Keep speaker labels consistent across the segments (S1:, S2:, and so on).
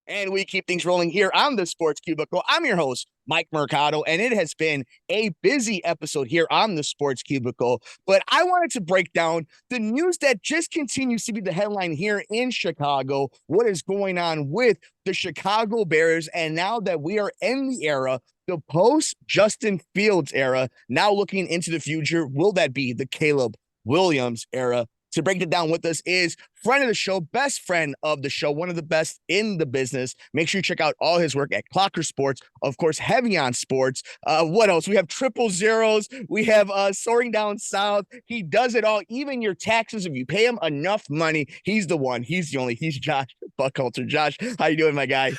S1: And we keep things rolling here on the Sports Cubicle. I'm your host, Mike Mercado, and it has been a busy episode here on the Sports Cubicle. But I wanted to break down the news that just continues to be the headline here in Chicago. What is going on with the Chicago Bears? And now that we are in the era, the post Justin Fields era, now looking into the future, will that be the Caleb Williams era? To break it down with us is friend of the show, best friend of the show, one of the best in the business. Make sure you check out all his work at Clocker Sports, of course, heavy on sports. What else? We have triple zeros. We have soaring down south. He does it all, even your taxes. If you pay him enough money, he's the one. He's the only. He's Josh Buckhalter. Josh, how you doing, my guy?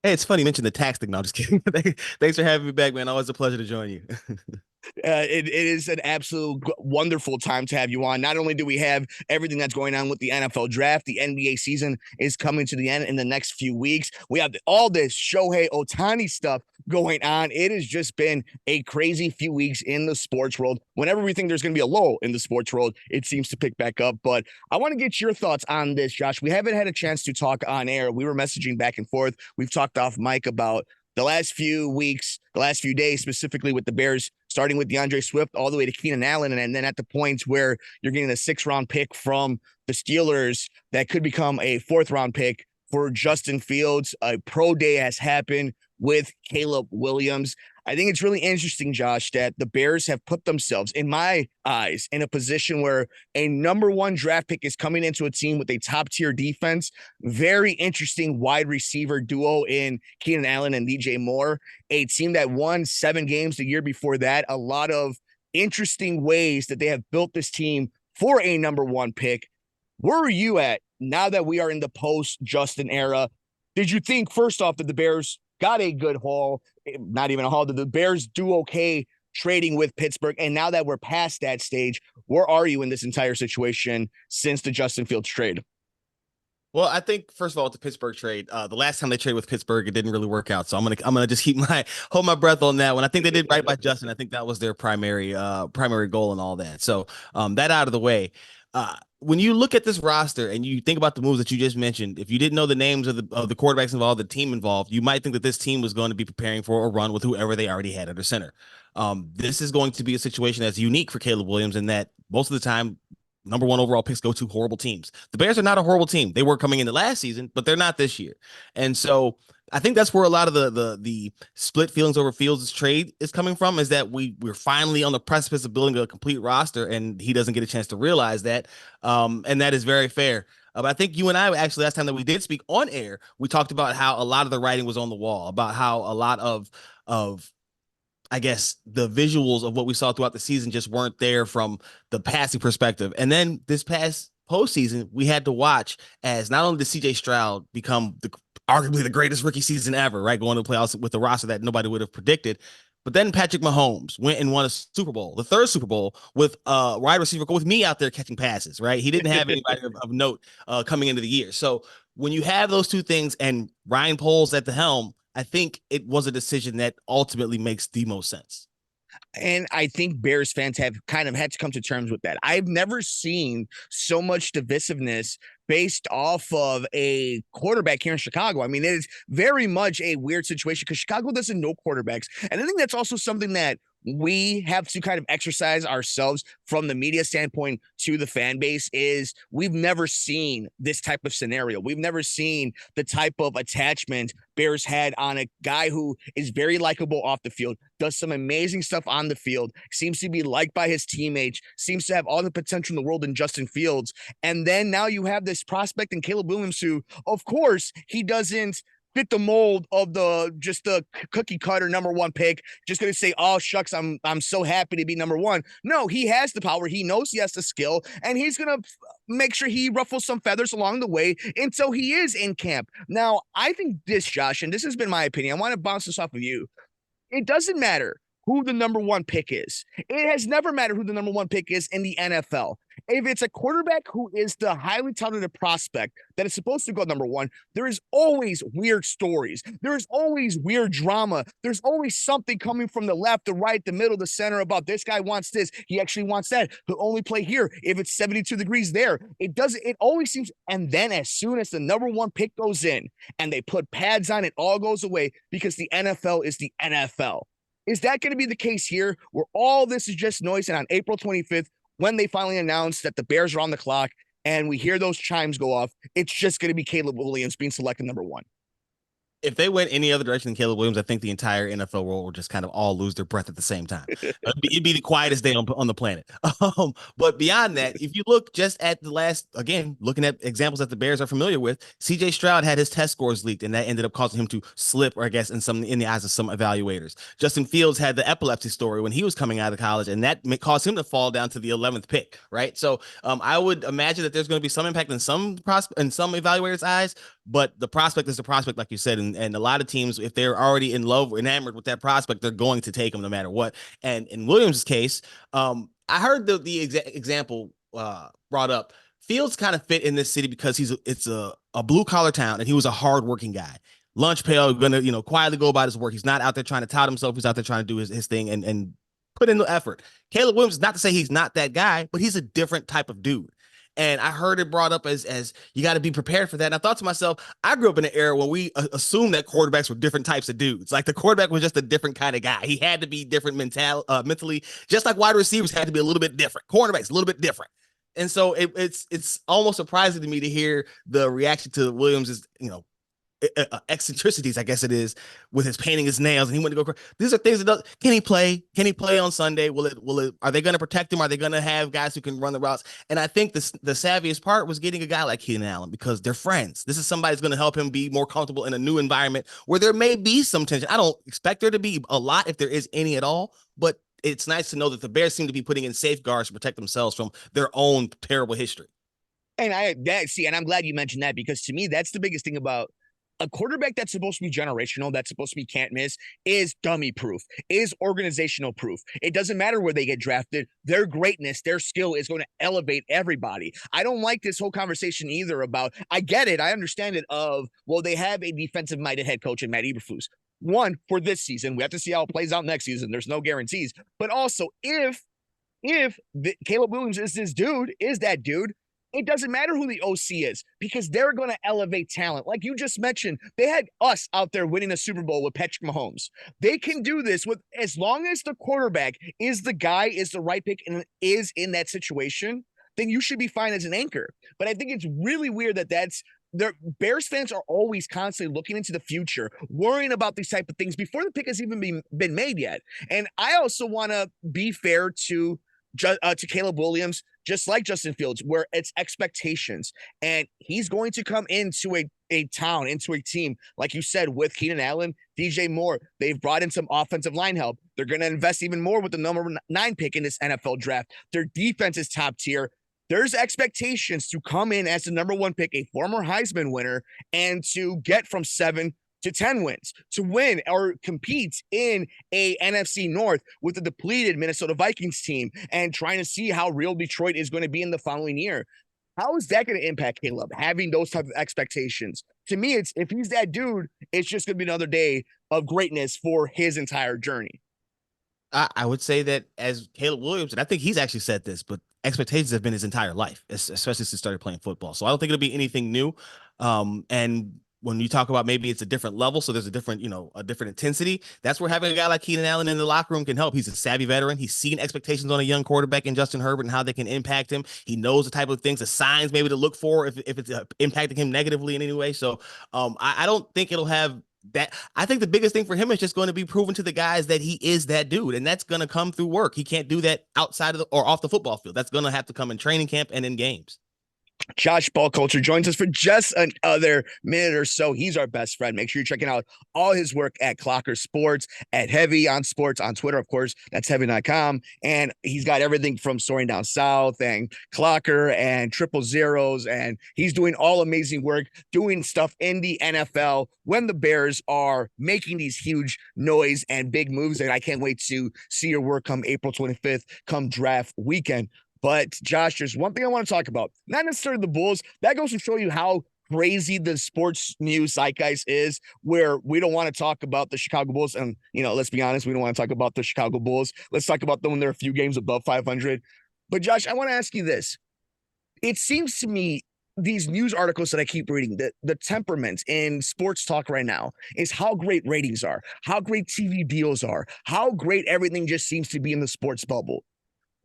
S2: Hey, it's funny you mentioned the tax thing. No, I'm just kidding. Thanks for having me back, man. Always a pleasure to join you.
S1: It is an absolute wonderful time to have you on. Not only do we have everything that's going on with the NFL draft, the NBA season is coming to the end in the next few weeks. We have all this Shohei Ohtani stuff going on. It has just been a crazy few weeks in the sports world. Whenever we think there's going to be a lull in the sports world, it seems to pick back up. But I want to get your thoughts on this, Josh. We haven't had a chance to talk on air. We were messaging back and forth. We've talked off mic about the last few weeks, the last few days, specifically with the Bears, starting with DeAndre Swift all the way to Keenan Allen. And then at the points where you're getting a 6th-round pick from the Steelers that could become a 4th-round pick for Justin Fields. A pro day has happened with Caleb Williams. I think it's really interesting, Josh, that the Bears have put themselves, in my eyes, in a position where a number 1 draft pick is coming into a team with a top-tier defense. Very interesting wide receiver duo in Keenan Allen and DJ Moore. A team that won 7 games the year before that. A lot of interesting ways that they have built this team for a number 1 pick. Where are you at now that we are in the post-Justin era? Did you think, first off, that the Bears got a good haul? Not even a haul. Did the Bears do okay trading with Pittsburgh? And now that we're past that stage, where are you in this entire situation since the Justin Fields trade?
S2: Well, I think first of all, with the Pittsburgh trade, the last time they traded with Pittsburgh, it didn't really work out. So I'm gonna just hold my breath on that one. I think they did right by Justin. I think that was their primary goal and all that. So that out of the way. When you look at this roster and you think about the moves that you just mentioned, if you didn't know the names of the quarterbacks involved, the team involved, you might think that this team was going to be preparing for a run with whoever they already had under center. This is going to be a situation that's unique for Caleb Williams in that most of the time, number 1 overall picks go to horrible teams. The Bears are not a horrible team. They were coming into last season, but they're not this year. And so I think that's where a lot of the split feelings over Fields' trade is coming from, is that we're finally on the precipice of building a complete roster, and he doesn't get a chance to realize that. And that is very fair. But I think you and I actually, last time that we did speak on air, we talked about how a lot of the writing was on the wall, about how a lot of I guess the visuals of what we saw throughout the season just weren't there from the passing perspective. And then this past postseason, we had to watch as not only did CJ Stroud become arguably the greatest rookie season ever, right? Going to the playoffs with the roster that nobody would have predicted. But then Patrick Mahomes went and won a Super Bowl, the 3rd Super Bowl, with a wide receiver with me out there catching passes, right? He didn't have anybody of note coming into the year. So when you have those two things and Ryan Poles at the helm, I think it was a decision that ultimately makes the most sense.
S1: And I think Bears fans have kind of had to come to terms with that. I've never seen so much divisiveness based off of a quarterback here in Chicago. I mean, it is very much a weird situation because Chicago doesn't know quarterbacks. And I think that's also something that we have to kind of exercise ourselves from the media standpoint to the fan base. Is we've never seen this type of scenario. We've never seen the type of attachment Bears had on a guy who is very likable off the field, does some amazing stuff on the field, seems to be liked by his teammates, seems to have all the potential in the world in Justin Fields. And then now you have this prospect in Caleb Williams, who, of course, he doesn't fit the mold of the cookie cutter number 1 pick. Just going to say, oh shucks, I'm so happy to be number 1. No, he has the power. He knows he has the skill, and he's going to make sure he ruffles some feathers along the way until he is in camp. Now, I think this, Josh, and this has been my opinion, I want to bounce this off of you. It doesn't matter who the number one pick is. It has never mattered who the number one pick is in the NFL. If it's a quarterback who is the highly talented prospect that is supposed to go number one, there is always weird stories. There is always weird drama. There's always something coming from the left, the right, the middle, the center about this guy wants this. He actually wants that. He'll only play here if it's 72 degrees there. It always seems. And then as soon as the number one pick goes in and they put pads on, it all goes away because the NFL is the NFL. Is that going to be the case here where all this is just noise? And on April 25th, when they finally announced that the Bears are on the clock and we hear those chimes go off, it's just going to be Caleb Williams being selected number one.
S2: If they went any other direction than Caleb Williams, I think the entire NFL world will just kind of all lose their breath at the same time. It'd be the quietest day on the planet. But beyond that, if you look just at the last, again, looking at examples that the Bears are familiar with, CJ Stroud had his test scores leaked, and that ended up causing him to slip, or I guess in the eyes of some evaluators. Justin Fields had the epilepsy story when he was coming out of college, and that caused him to fall down to the 11th pick, right? So I would imagine that there's going to be some impact in some evaluators' eyes, but the prospect is the prospect, like you said, and a lot of teams, if they're already in love or enamored with that prospect, they're going to take him no matter what. And in Williams' case, I heard the example brought up. Fields kind of fit in this city because it's a blue collar town, and he was a hardworking guy. Lunch pail, gonna quietly go about his work. He's not out there trying to tout himself. He's out there trying to do his thing and put in the effort. Caleb Williams, not to say he's not that guy, but he's a different type of dude. And I heard it brought up as you got to be prepared for that. And I thought to myself, I grew up in an era where we assumed that quarterbacks were different types of dudes. Like the quarterback was just a different kind of guy. He had to be different mentally, just like wide receivers had to be a little bit different. Cornerbacks a little bit different. And so it's almost surprising to me to hear the reaction to Williams' eccentricities, I guess it is, with his painting his nails, and he went to go. These are things that can he play? Can he play on Sunday? Will it? Are they going to protect him? Are they going to have guys who can run the routes? And I think the savviest part was getting a guy like Keenan Allen because they're friends. This is somebody who's going to help him be more comfortable in a new environment where there may be some tension. I don't expect there to be a lot, if there is any at all, but it's nice to know that the Bears seem to be putting in safeguards to protect themselves from their own terrible history.
S1: And I'm glad you mentioned that because to me, that's the biggest thing about a quarterback that's supposed to be generational, that's supposed to be can't miss, is dummy proof, is organizational proof. It doesn't matter where they get drafted. Their greatness, their skill is going to elevate everybody. I don't like this whole conversation either about, I get it, I understand it they have a defensive-minded head coach in Matt Eberflus. One, for this season, we have to see how it plays out next season. There's no guarantees. But also, if Caleb Williams is that dude, it doesn't matter who the OC is because they're going to elevate talent. Like you just mentioned, they had us out there winning a Super Bowl with Patrick Mahomes. They can do this with as long as the quarterback is the guy, is the right pick, and is in that situation, then you should be fine as an anchor. But I think it's really weird that Bears fans are always constantly looking into the future, worrying about these type of things before the pick has even been made yet. And I also want to be fair to Caleb Williams, just like Justin Fields, where it's expectations. And he's going to come into a town, into a team, like you said, with Keenan Allen, DJ Moore. They've brought in some offensive line help. They're going to invest even more with the number 9 pick in this NFL draft. Their defense is top tier. There's expectations to come in as the number 1 pick, a former Heisman winner, and to get from 7 to 10 wins, to win or compete in a NFC North with a depleted Minnesota Vikings team and trying to see how real Detroit is going to be in the following year. How is that going to impact Caleb, having those type of expectations? To me, if he's that dude, it's just going to be another day of greatness for his entire journey.
S2: I would say that as Caleb Williams, and I think he's actually said this, but expectations have been his entire life, especially since he started playing football. So I don't think it'll be anything new. And when you talk about maybe it's a different level, so there's a different intensity, that's where having a guy like Keenan Allen in the locker room can help. He's a savvy veteran. He's seen expectations on a young quarterback in Justin Herbert and how they can impact him. He knows the type of things, the signs maybe to look for if it's impacting him negatively in any way. So I don't think it'll have that. I think the biggest thing for him is just going to be proven to the guys that he is that dude, and that's going to come through work. He can't do that outside of or off the football field. That's going to have to come in training camp and in games.
S1: Josh Buckhalter joins us for just another minute or so. He's our best friend. Make sure you're checking out all his work at Clocker Sports, at Heavy on Sports on Twitter, of course. That's heavy.com. And he's got everything from Soaring Down South and Clocker and Triple Zeros. And he's doing all amazing work, doing stuff in the NFL when the Bears are making these huge noise and big moves. And I can't wait to see your work come April 25th, come draft weekend. But Josh, there's one thing I want to talk about. Not necessarily the Bulls. That goes to show you how crazy the sports news zeitgeist is, where we don't want to talk about the Chicago Bulls. And, let's be honest, we don't want to talk about the Chicago Bulls. Let's talk about them when they're a few games above 500. But Josh, I want to ask you this. It seems to me these news articles that I keep reading, the temperament in sports talk right now is how great ratings are, how great TV deals are, how great everything just seems to be in the sports bubble.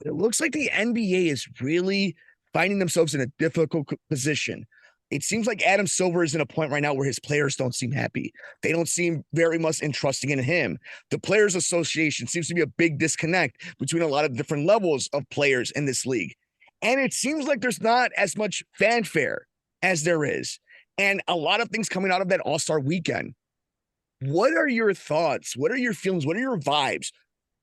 S1: It looks like the NBA is really finding themselves in a difficult position. It seems like Adam Silver is in a point right now where his players don't seem happy. They don't seem very much entrusting in him. The Players Association seems to be a big disconnect between a lot of different levels of players in this league. And it seems like there's not as much fanfare as there is. And a lot of things coming out of that All-Star weekend. What are your thoughts? What are your feelings? What are your vibes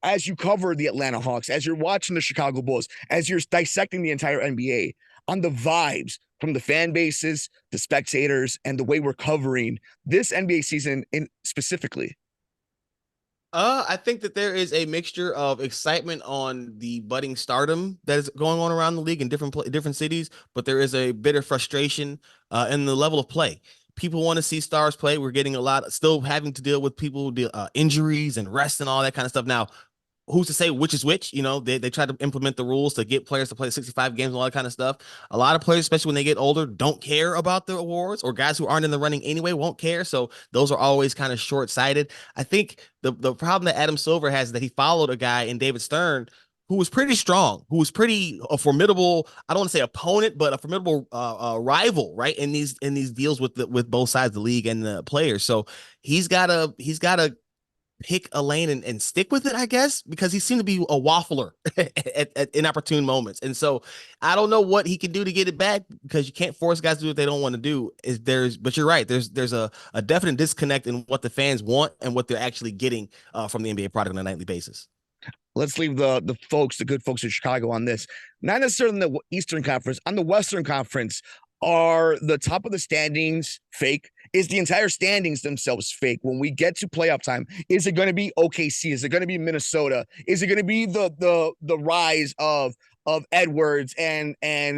S1: as you cover the Atlanta Hawks, as you're watching the Chicago Bulls, as you're dissecting the entire NBA, on the vibes from the fan bases, the spectators, and the way we're covering this NBA season specifically?
S2: I think that there is a mixture of excitement on the budding stardom that is going on around the league in different cities, but there is a bit of frustration in the level of play. People want to see stars play. We're getting a lot, still having to deal with people, injuries and rest and all that kind of stuff. Now, who's to say which is which? They try to implement the rules to get players to play 65 games and all that kind of stuff. A lot of players, especially when they get older, don't care about the awards, or guys who aren't in the running anyway won't care. So those are always kind of short-sighted. I think the problem that Adam Silver has is that he followed a guy in David Stern who was pretty strong, who was pretty a formidable, I don't want to say opponent, but a formidable rival, right? In these deals with both sides of the league and the players. So he's gotta pick a lane and stick with it, I guess, because he seemed to be a waffler at inopportune moments. And so I don't know what he can do to get it back, because you can't force guys to do what they don't want to do. But you're right. There's a definite disconnect in what the fans want and what they're actually getting from the NBA product on a nightly basis.
S1: Let's leave the good folks in Chicago on this. Not necessarily in the Eastern Conference. On the Western Conference, are the top of the standings fake? Is the entire standings themselves fake? When we get to playoff time, is it going to be OKC? Is it going to be Minnesota? Is it going to be the rise of Edwards and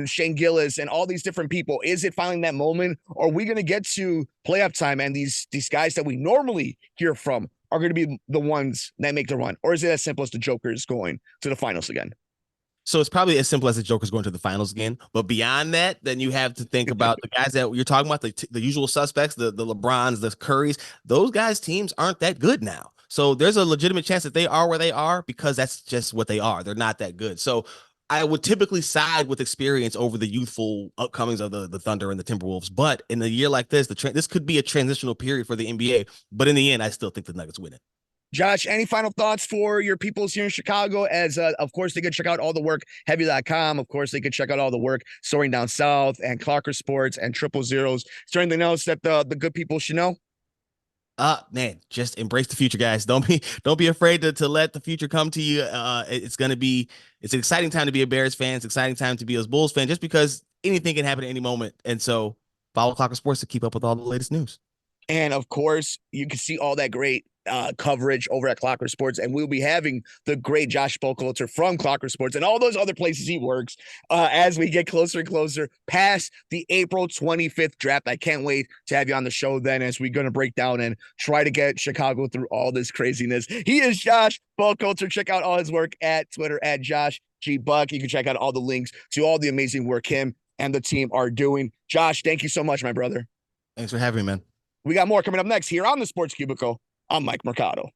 S1: Shane Gillis and all these different people? Is it finally that moment? Or are we going to get to playoff time and these guys that we normally hear from are going to be the ones that make the run? Or is it as simple as the Joker's going to the finals again?
S2: So it's probably as simple as the Joker's going to the finals again. But beyond that, then you have to think about the guys that you're talking about, the usual suspects, the LeBrons, the Currys. Those guys' teams aren't that good now. So there's a legitimate chance that they are where they are because that's just what they are. They're not that good. So I would typically side with experience over the youthful upcomings of the Thunder and the Timberwolves. But in a year like this, this could be a transitional period for the NBA. But in the end, I still think the Nuggets win it.
S1: Josh, any final thoughts for your peoples here in Chicago? As of course, they could check out all the work, heavy.com. Of course, they could check out all the work, Soaring Down South and Clocker Sports and Triple Zeros. Is there anything else that the good people should know?
S2: Man, just embrace the future, guys. Don't be afraid to let the future come to you. It's an exciting time to be a Bears fan. It's an exciting time to be a Bulls fan, just because anything can happen at any moment. And so follow Clocker Sports to keep up with all the latest news.
S1: And of course, you can see all that great coverage over at Clocker Sports, and we'll be having the great Josh Buckhalter from Clocker Sports and all those other places he works as we get closer and closer past the April 25th draft. I can't wait to have you on the show then, as we're going to break down and try to get Chicago through all this craziness. He is Josh Buckhalter. Check out all his work at Twitter at Josh G Buck. You can check out all the links to all the amazing work him and the team are doing. Josh, thank you so much, my brother.
S2: Thanks for having me, man.
S1: We got more coming up next here on the Sports Cubicle. I'm Mike Mercado.